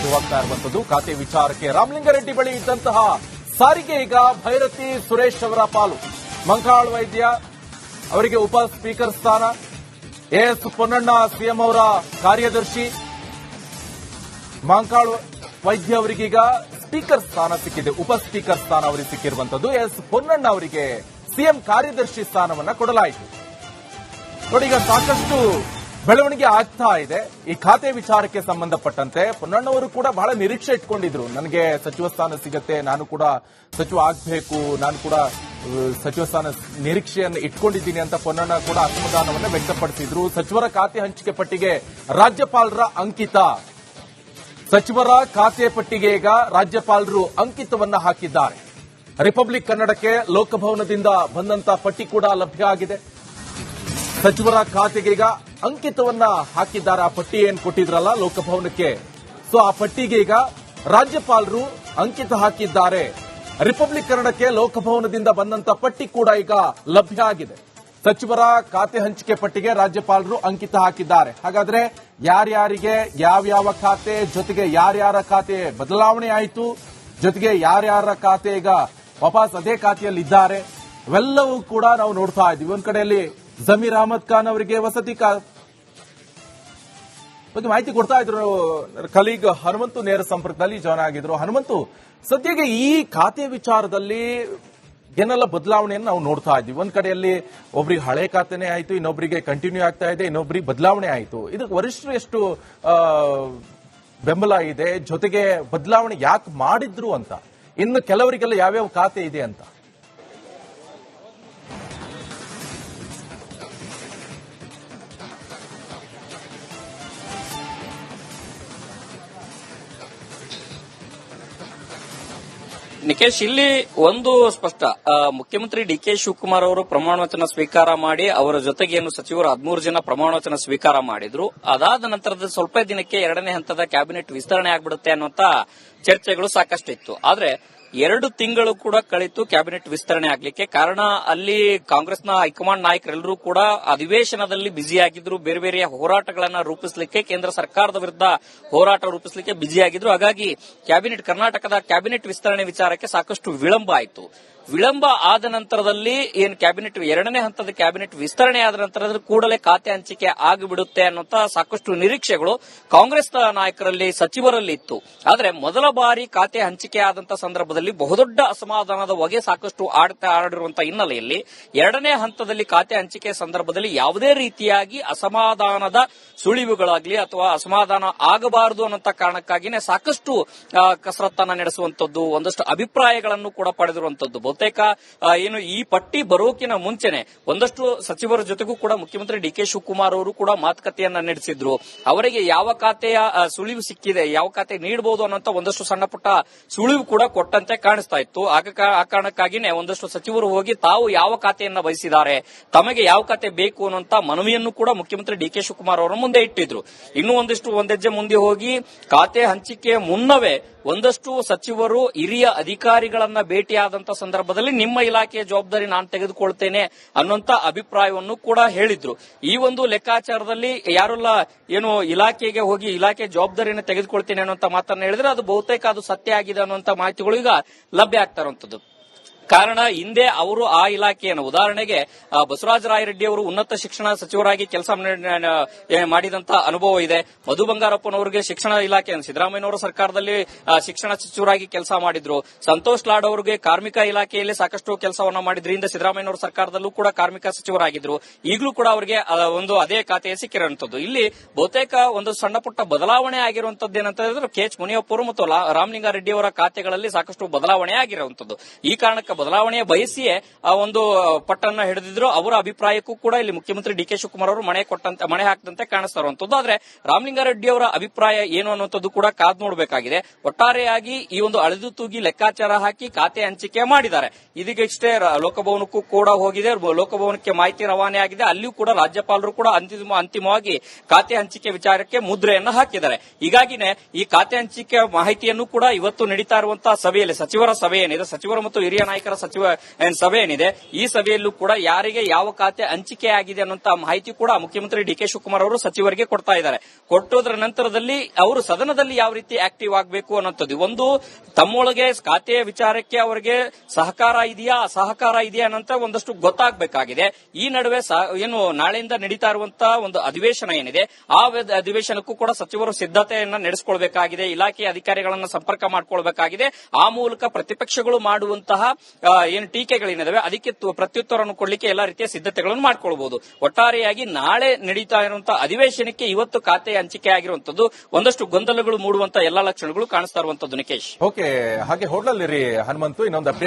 ಸಾಧ್ಯವಾಗ್ತಾ ಇರುವಂತದ್ದು. ಖಾತೆ ವಿಚಾರಕ್ಕೆ ರಾಮಲಿಂಗಾರೆಡ್ಡಿ ಬಳಿ ಇದ್ದಂತಹ ಸಾರಿಗೆ ಈಗ ಭೈರತಿ ಸುರೇಶ್ ಅವರ ಪಾಲು. ಮಂಕಾಳ್ ವೈದ್ಯ ಅವರಿಗೆ ಉಪ ಸ್ಪೀಕರ್ ಸ್ಥಾನ, ಎಎಸ್ ಪೊನ್ನಣ್ಣ ಸಿಎಂ ಅವರ ಕಾರ್ಯದರ್ಶಿ, ಮಂಕಾಳ್ ವೈದ್ಯ ಅವರಿಗೀಗ ಸ್ಪೀಕರ್ ಸ್ಥಾನ ಸಿಕ್ಕಿದೆ, ಉಪ ಸ್ಪೀಕರ್ ಸ್ಥಾನ ಅವರಿಗೆ ಸಿಕ್ಕಿರುವಂತದ್ದು. ಎಸ್ ಪೊನ್ನಣ್ಣ ಅವರಿಗೆ ಸಿಎಂ ಕಾರ್ಯದರ್ಶಿ ಸ್ಥಾನವನ್ನ ಕೊಡಲಾಯಿತು. ನೋಡಿ, ಈಗ ಸಾಕಷ್ಟು ಬೆಳವಣಿಗೆ ಆಗ್ತಾ ಇದೆ ಈ ಖಾತೆ ವಿಚಾರಕ್ಕೆ ಸಂಬಂಧಪಟ್ಟಂತೆ. ಪೊನ್ನಣ್ಣವರು ಕೂಡ ಬಹಳ ನಿರೀಕ್ಷೆ ಇಟ್ಕೊಂಡಿದ್ರು, ನನಗೆ ಸಚಿವ ಸ್ಥಾನ ಸಿಗತ್ತೆ, ನಾನು ಕೂಡ ಸಚಿವ ಆಗ್ಬೇಕು, ನಾನು ಕೂಡ ಸಚಿವ ಸ್ಥಾನ ನಿರೀಕ್ಷೆಯನ್ನು ಇಟ್ಕೊಂಡಿದ್ದೀನಿ ಅಂತ ಪೊನ್ನಣ್ಣ ಕೂಡ ಅಸಮಾಧಾನವನ್ನು ವ್ಯಕ್ತಪಡಿಸಿದ್ರು. ಸಚಿವರ ಖಾತೆ ಹಂಚಿಕೆ ಪಟ್ಟಿಗೆ ರಾಜ್ಯಪಾಲರ ಅಂಕಿತ, ಸಚಿವರ ಖಾತೆ ಪಟ್ಟಿಗೆ ಈಗ ರಾಜ್ಯಪಾಲರು ಅಂಕಿತವನ್ನ ಹಾಕಿದ್ದಾರೆ. ರಿಪಬ್ಲಿಕ್ ಕನ್ನಡಕ್ಕೆ ಲೋಕಭವನದಿಂದ ಬಂದಂತ ಪಟ್ಟಿ ಕೂಡ ಲಭ್ಯ ಆಗಿದೆ. ಸಚಿವರ ಖಾತೆಗೆ ಈಗ ಅಂಕಿತವನ್ನ ಹಾಕಿದ್ದಾರೆ. ಆ ಪಟ್ಟಿ ಏನ್ ಕೊಟ್ಟಿದ್ರಲ್ಲ ಲೋಕಭವನಕ್ಕೆ, ಸೊ ಆ ಪಟ್ಟಿಗೆ ಈಗ ರಾಜ್ಯಪಾಲರು ಅಂಕಿತ ಹಾಕಿದ್ದಾರೆ. ರಿಪಬ್ಲಿಕ್ ಕನ್ನಡಕ್ಕೆ ಲೋಕಭವನದಿಂದ ಬಂದಂತ ಪಟ್ಟಿ ಕೂಡ ಈಗ ಲಭ್ಯ ಆಗಿದೆ. ಸಚಿವರ ಖಾತೆ ಹಂಚಿಕೆ ಪಟ್ಟಿಗೆ ರಾಜ್ಯಪಾಲರು ಅಂಕಿತ ಹಾಕಿದ್ದಾರೆ. ಹಾಗಾದ್ರೆ ಯಾರ್ಯಾರಿಗೆ ಯಾವ್ಯಾವ ಖಾತೆ, ಜೊತೆಗೆ ಯಾರ್ಯಾರ ಖಾತೆ ಬದಲಾವಣೆ ಆಯಿತು, ಜೊತೆಗೆ ಯಾರ್ಯಾರ ಖಾತೆ ಈಗ ವಾಪಸ್ ಅದೇ ಖಾತೆಯಲ್ಲಿದ್ದಾರೆ, ಇವೆಲ್ಲವೂ ಕೂಡ ನಾವು ನೋಡ್ತಾ ಇದ್ದೀವಿ. ಒಂದ್ ಕಡೆಯಲ್ಲಿ ಜಮೀರ್ ಅಹಮದ್ ಖಾನ್ ಅವರಿಗೆ ವಸತಿ ಬಗ್ಗೆ ಮಾಹಿತಿ ಕೊಡ್ತಾ ಇದ್ರು. ಕಲೀಗ್ ಹನುಮಂತು ನೇರ ಸಂಪರ್ಕದಲ್ಲಿ ಜಾಯ್ನ್ ಆಗಿದ್ರು. ಹನುಮಂತು, ಸದ್ಯಕ್ಕೆ ಈ ಖಾತೆ ವಿಚಾರದಲ್ಲಿ ಏನೆಲ್ಲ ಬದಲಾವಣೆಯನ್ನು ನಾವು ನೋಡ್ತಾ ಇದ್ದೀವಿ. ಒಂದ್ ಕಡೆಯಲ್ಲಿ ಒಬ್ರಿಗೆ ಹಳೆ ಖಾತೆನೇ ಆಯಿತು, ಇನ್ನೊಬ್ಬರಿಗೆ ಕಂಟಿನ್ಯೂ ಆಗ್ತಾ ಇದೆ, ಇನ್ನೊಬ್ಬರಿಗೆ ಬದಲಾವಣೆ ಆಯಿತು. ಇದಕ್ಕೆ ವರಿಷ್ಠರು ಎಷ್ಟು ಬೆಂಬಲ ಇದೆ, ಜೊತೆಗೆ ಬದಲಾವಣೆ ಯಾಕೆ ಮಾಡಿದ್ರು ಅಂತ, ಇನ್ನು ಕೆಲವರಿಗೆಲ್ಲ ಯಾವ್ಯಾವ ಖಾತೆ ಇದೆ ಅಂತ? ನಿಕೇಶ್, ಇಲ್ಲಿ ಒಂದು ಸ್ಪಷ್ಟ, ಮುಖ್ಯಮಂತ್ರಿ ಡಿಕೆ ಶಿವಕುಮಾರ್ ಅವರು ಪ್ರಮಾಣ ವಚನ ಸ್ವೀಕಾರ ಮಾಡಿ ಅವರ ಜೊತೆಗೆ ಏನು ಸಚಿವರು 13 ಜನ ಪ್ರಮಾಣ ವಚನ ಸ್ವೀಕಾರ ಮಾಡಿದ್ರು. ಅದಾದ ನಂತರದ ಸ್ವಲ್ಪ ದಿನಕ್ಕೆ 2ನೇ ಹಂತದ ಕ್ಯಾಬಿನೆಟ್ ವಿಸ್ತರಣೆ ಆಗ್ಬಿಡುತ್ತೆ ಅನ್ನುವಂತ ಚರ್ಚೆಗಳು ಸಾಕಷ್ಟಿತ್ತು. ಆದ್ರೆ 2 ತಿಂಗಳು ಕೂಡ ಕಳಿತು ಕ್ಯಾಬಿನೆಟ್ ವಿಸ್ತರಣೆ ಆಗ್ಲಿಕ್ಕೆ. ಕಾರಣ ಅಲ್ಲಿ ಕಾಂಗ್ರೆಸ್ನ ಹೈಕಮಾಂಡ್ ನಾಯಕರೆಲ್ಲರೂ ಕೂಡ ಅಧಿವೇಶನದಲ್ಲಿ ಬ್ಯುಸಿಯಾಗಿದ್ರು, ಬೇರೆ ಬೇರೆ ಹೋರಾಟಗಳನ್ನ ರೂಪಿಸಲಿಕ್ಕೆ, ಕೇಂದ್ರ ಸರ್ಕಾರದ ವಿರುದ್ಧ ಹೋರಾಟ ರೂಪಿಸಲಿಕ್ಕೆ ಬ್ಯುಸಿಯಾಗಿದ್ರು. ಹಾಗಾಗಿ ಕರ್ನಾಟಕದ ಕ್ಯಾಬಿನೆಟ್ ವಿಸ್ತರಣೆ ವಿಚಾರಕ್ಕೆ ಸಾಕಷ್ಟು ವಿಳಂಬ ಆಯಿತು. ವಿಳಂಬ ಆದ ನಂತರದಲ್ಲಿ ಏನ್ ಕ್ಯಾಬಿನೆಟ್ 2ನೇ ಹಂತದ ಕ್ಯಾಬಿನೆಟ್ ವಿಸ್ತರಣೆ ಆದ ನಂತರದಲ್ಲಿ ಕೂಡಲೇ ಖಾತೆ ಹಂಚಿಕೆ ಆಗಿಬಿಡುತ್ತೆ ಅನ್ನುವಂತ ಸಾಕಷ್ಟು ನಿರೀಕ್ಷೆಗಳು ಕಾಂಗ್ರೆಸ್ ನಾಯಕರಲ್ಲಿ, ಸಚಿವರಲ್ಲಿ ಇತ್ತು. ಆದ್ರೆ ಮೊದಲ ಬಾರಿ ಖಾತೆ ಹಂಚಿಕೆ ಆದಂತ ಸಂದರ್ಭದಲ್ಲಿ ಬಹುದೊಡ್ಡ ಅಸಮಾಧಾನದ ಹೊಗೆ ಸಾಕಷ್ಟು ಆಡಿರುವಂತಹ ಹಿನ್ನೆಲೆಯಲ್ಲಿ 2ನೇ ಹಂತದಲ್ಲಿ ಖಾತೆ ಹಂಚಿಕೆ ಸಂದರ್ಭದಲ್ಲಿ ಯಾವುದೇ ರೀತಿಯಾಗಿ ಅಸಮಾಧಾನದ ಸುಳಿವುಗಳಾಗ್ಲಿ ಅಥವಾ ಅಸಮಾಧಾನ ಆಗಬಾರದು ಅನ್ನೋ ಕಾರಣಕ್ಕಾಗಿನೇ ಸಾಕಷ್ಟು ಕಸರತ್ತನ್ನ ನಡೆಸುವಂತದ್ದು, ಒಂದಷ್ಟು ಅಭಿಪ್ರಾಯಗಳನ್ನು ಕೂಡ ಪಡೆದಿರುವಂತದ್ದು. ಬಹುತೇಕ ಏನು ಈ ಪಟ್ಟಿ ಬರೋಕಿನ ಮುಂಚೆನೆ ಒಂದಷ್ಟು ಸಚಿವರ ಜೊತೆಗೂ ಕೂಡ ಮುಖ್ಯಮಂತ್ರಿ ಡಿಕೆ ಶಿವಕುಮಾರ್ ಅವರು ಕೂಡ ಮಾತುಕತೆಯನ್ನ ನಡೆಸಿದ್ರು. ಅವರಿಗೆ ಯಾವ ಖಾತೆಯ ಸುಳಿವು ಸಿಕ್ಕಿದೆ, ಯಾವ ಖಾತೆ ನೀಡಬಹುದು ಅನ್ನೋಂತ ಒಂದಷ್ಟು ಸಣ್ಣ ಪುಟ್ಟ ಸುಳಿವು ಕೂಡ ಕೊಟ್ಟಂತೆ ಕಾಣಿಸ್ತಾ ಇತ್ತು. ಆ ಕಾರಣಕ್ಕಾಗಿನೇ ಒಂದಷ್ಟು ಸಚಿವರು ಹೋಗಿ ತಾವು ಯಾವ ಖಾತೆಯನ್ನ ಬಯಸಿದ್ದಾರೆ, ತಮಗೆ ಯಾವ ಖಾತೆ ಬೇಕು ಅನ್ನುವಂತ ಮನವಿಯನ್ನು ಕೂಡ ಮುಖ್ಯಮಂತ್ರಿ ಡಿಕೆ ಶಿವಕುಮಾರ್ ಅವರ ಮುಂದೆ ಇಟ್ಟಿದ್ರು. ಇನ್ನೂ ಒಂದೆಜ್ಜೆ ಮುಂದೆ ಹೋಗಿ ಖಾತೆ ಹಂಚಿಕೆ ಮುನ್ನವೇ ಒಂದಷ್ಟು ಸಚಿವರು ಹಿರಿಯ ಅಧಿಕಾರಿಗಳನ್ನ ಭೇಟಿಯಾದಂತ ಸಂದರ್ಭದಲ್ಲಿ ನಿಮ್ಮ ಇಲಾಖೆಯ ಜವಾಬ್ದಾರಿ ನಾನು ತೆಗೆದುಕೊಳ್ತೇನೆ ಅನ್ನುವಂತ ಅಭಿಪ್ರಾಯವನ್ನು ಕೂಡ ಹೇಳಿದ್ರು. ಈ ಒಂದು ಲೆಕ್ಕಾಚಾರದಲ್ಲಿ ಯಾರೆಲ್ಲ ಏನು ಇಲಾಖೆಗೆ ಹೋಗಿ ಇಲಾಖೆ ಜವಾಬ್ದಾರಿಯನ್ನು ತೆಗೆದುಕೊಳ್ತೇನೆ ಅನ್ನುವಂತ ಮಾತನ್ನ ಹೇಳಿದ್ರೆ ಅದು ಬಹುತೇಕ ಅದು ಸತ್ಯ ಆಗಿದೆ ಅನ್ನುವಂತ ಮಾಹಿತಿಗಳು ಈಗ ಲಭ್ಯ ಆಗ್ತಾ ಇರುವಂತದ್ದು. ಕಾರಣ ಹಿಂದೆ ಅವರು ಆ ಇಲಾಖೆಯನ್ನು, ಉದಾಹರಣೆಗೆ ಬಸವರಾಜ ರಾಯರೆಡ್ಡಿ ಅವರು ಉನ್ನತ ಶಿಕ್ಷಣ ಸಚಿವರಾಗಿ ಕೆಲಸ ಮಾಡಿದಂತ ಅನುಭವ ಇದೆ. ಮಧು ಬಂಗಾರಪ್ಪನವರಿಗೆ ಶಿಕ್ಷಣ ಇಲಾಖೆ, ಸಿದ್ದರಾಮಯ್ಯನವರ ಸರ್ಕಾರದಲ್ಲಿ ಶಿಕ್ಷಣ ಸಚಿವರಾಗಿ ಕೆಲಸ ಮಾಡಿದ್ರು. ಸಂತೋಷ್ ಲಾಡ್ ಅವರಿಗೆ ಕಾರ್ಮಿಕ ಇಲಾಖೆಯಲ್ಲಿ ಸಾಕಷ್ಟು ಕೆಲಸವನ್ನ ಮಾಡಿದ್ರಿಂದ ಸಿದ್ದರಾಮಯ್ಯನವರ ಸರ್ಕಾರದಲ್ಲೂ ಕೂಡ ಕಾರ್ಮಿಕ ಸಚಿವರಾಗಿದ್ರು. ಈಗಲೂ ಕೂಡ ಅವರಿಗೆ ಒಂದು ಅದೇ ಖಾತೆ ಸಿಕ್ಕಿರುವಂತದ್ದು. ಇಲ್ಲಿ ಬಹುತೇಕ ಒಂದು ಸಣ್ಣ ಪುಟ್ಟ ಬದಲಾವಣೆ ಆಗಿರುವಂತದ್ದು ಏನಂತ ಹೇಳಿದ್ರೆ ಕೆಎಚ್ ಮುನಿಯಪ್ಪ ಅವರು ಮತ್ತು ರಾಮಲಿಂಗಾರೆಡ್ಡಿ ಅವರ ಖಾತೆಗಳಲ್ಲಿ ಸಾಕಷ್ಟು ಬದಲಾವಣೆ ಆಗಿರುವಂತದ್ದು. ಈ ಕಾರಣಕ್ಕೆ ಬದಲಾವಣೆಯ ಬಯಸಿಯೇ ಒಂದು ಪಟ್ಟನ್ನ ಹಿಡಿದಿದ್ರು. ಅವರ ಅಭಿಪ್ರಾಯಕ್ಕೂ ಕೂಡ ಇಲ್ಲಿ ಮುಖ್ಯಮಂತ್ರಿ ಡಿಕೆ ಶಿವಕುಮಾರ್ ಅವರು ಮಣೆ ಹಾಕದಂತೆ ಕಾಣಿಸ್ತಾ ಇರುವಂತದ್ದು. ಆದ್ರೆ ರಾಮಲಿಂಗಾರೆಡ್ಡಿ ಅವರ ಅಭಿಪ್ರಾಯ ಏನು ಅನ್ನುವಂಥದ್ದು ಕೂಡ ಕಾದ್ ನೋಡಬೇಕಾಗಿದೆ. ಒಟ್ಟಾರೆಯಾಗಿ ಈ ಒಂದು ಅಳೆದು ತೂಗಿ ಲೆಕ್ಕಾಚಾರ ಹಾಕಿ ಖಾತೆ ಹಂಚಿಕೆ ಮಾಡಿದ್ದಾರೆ. ಇದೀಗಷ್ಟೇ ಲೋಕಭವನಕ್ಕೂ ಕೂಡ ಹೋಗಿದೆ, ಲೋಕಭವನಕ್ಕೆ ಮಾಹಿತಿ ರವಾನೆ ಆಗಿದೆ. ಅಲ್ಲಿಯೂ ಕೂಡ ರಾಜ್ಯಪಾಲರು ಕೂಡ ಅಂತಿಮವಾಗಿ ಖಾತೆ ಹಂಚಿಕೆ ವಿಚಾರಕ್ಕೆ ಮುದ್ರೆಯನ್ನ ಹಾಕಿದ್ದಾರೆ. ಹೀಗಾಗಿನೇ ಈ ಖಾತೆ ಹಂಚಿಕೆ ಮಾಹಿತಿಯನ್ನು ಕೂಡ ಇವತ್ತು ನಡೀತಾ ಇರುವಂತಹ ಸಭೆಯಲ್ಲಿ, ಸಚಿವರ ಸಭೆ ಏನಿದೆ, ಸಚಿವರು ಮತ್ತು ಹಿರಿಯ ನಾಯಕರು ನಾಯಕರ ಸಭೆ ಏನಿದೆ ಈ ಸಭೆಯಲ್ಲೂ ಕೂಡ ಯಾರಿಗೆ ಯಾವ ಖಾತೆ ಹಂಚಿಕೆ ಆಗಿದೆ ಅನ್ನುವಂತ ಮಾಹಿತಿ ಕೂಡ ಮುಖ್ಯಮಂತ್ರಿ ಡಿಕೆ ಶಿವಕುಮಾರ್ ಅವರು ಸಚಿವರಿಗೆ ಕೊಡ್ತಾ ಇದ್ದಾರೆ. ಕೊಟ್ಟೋದ್ರ ನಂತರದಲ್ಲಿ ಅವರು ಸದನದಲ್ಲಿ ಯಾವ ರೀತಿ ಆಕ್ಟಿವ್ ಆಗಬೇಕು ಅನ್ನೋಂಥದ್ದು, ಒಂದು ತಮ್ಮೊಳಗೆ ಖಾತೆಯ ವಿಚಾರಕ್ಕೆ ಅವರಿಗೆ ಸಹಕಾರ ಇದೆಯಾ ಅಸಹಕಾರ ಇದೆಯಾ ಅನ್ನೋಂತ ಒಂದಷ್ಟು ಗೊತ್ತಾಗಬೇಕಾಗಿದೆ. ಈ ನಡುವೆ ಏನು ನಾಳೆಯಿಂದ ನಡೀತಾ ಇರುವಂತಹ ಒಂದು ಅಧಿವೇಶನ ಏನಿದೆ ಆ ಅಧಿವೇಶನಕ್ಕೂ ಕೂಡ ಸಚಿವರು ಸಿದ್ಧತೆಯನ್ನ ನಡೆಸಿಕೊಳ್ಬೇಕಾಗಿದೆ. ಇಲಾಖೆಯ ಅಧಿಕಾರಿಗಳನ್ನ ಸಂಪರ್ಕ ಮಾಡಿಕೊಳ್ಬೇಕಾಗಿದೆ. ಆ ಮೂಲಕ ಪ್ರತಿಪಕ್ಷಗಳು ಮಾಡುವಂತಹ ಏನು ಟೀಕೆಗಳೇನಿದಾವೆ ಅದಕ್ಕೆ ಪ್ರತ್ಯುತ್ತರವನ್ನು ಕೊಡಲಿಕ್ಕೆ ಎಲ್ಲಾ ರೀತಿಯ ಸಿದ್ಧತೆಗಳನ್ನು ಮಾಡಿಕೊಳ್ಳಬಹುದು. ಒಟ್ಟಾರೆಯಾಗಿ ನಾಳೆ ನಡೀತಾ ಇರುವಂತಹ ಅಧಿವೇಶನಕ್ಕೆ ಇವತ್ತು ಖಾತೆ ಹಂಚಿಕೆ ಆಗಿರುವಂತದ್ದು ಒಂದಷ್ಟು ಗೊಂದಲಗಳು ಮೂಡುವಂತಹ ಎಲ್ಲಾ ಲಕ್ಷಣಗಳು ಕಾಣಿಸ್ತಾ ಇರುವಂತದ್ದು. ನಿಕೇಶ್, ಓಕೆ, ಹಾಗೆ ಹೋಡ್ಲಲ್ಲಿರಿ ಹನುಮಂತು. ಇನ್ನೊಂದು